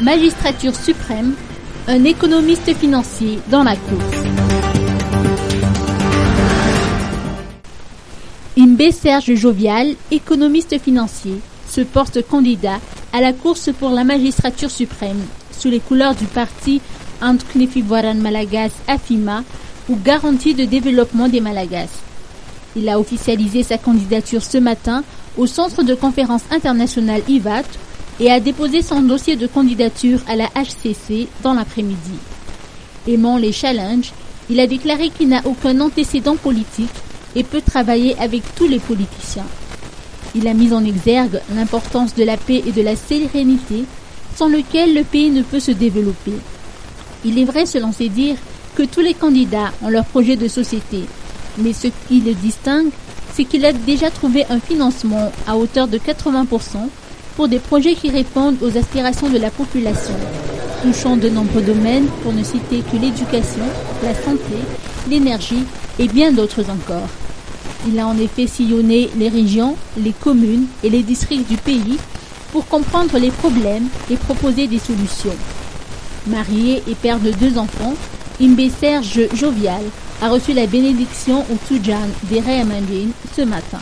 Magistrature suprême, un économiste financier dans la course. Imbe Serge Jovial, économiste financier, se porte candidat à la course pour la magistrature suprême sous les couleurs du parti Andknefivoran Malagas Afima ou Garantie de développement des Malagas. Il a officialisé sa candidature ce matin au Centre de conférence internationale IVAT et a déposé son dossier de candidature à la HCC dans l'après-midi. Aimant les challenges, il a déclaré qu'il n'a aucun antécédent politique et peut travailler avec tous les politiciens. Il a mis en exergue l'importance de la paix et de la sérénité sans lequel le pays ne peut se développer. Il est vrai, selon ses dires, que tous les candidats ont leur projet de société, mais ce qui le distingue, c'est qu'il a déjà trouvé un financement à hauteur de 80% pour des projets qui répondent aux aspirations de la population, touchant de nombreux domaines pour ne citer que l'éducation, la santé, l'énergie et bien d'autres encore. Il a en effet sillonné les régions, les communes et les districts du pays pour comprendre les problèmes et proposer des solutions. Marié et père de 2 enfants, Imbe Serge Jovial a reçu la bénédiction au Tujan des Rayamandine ce matin.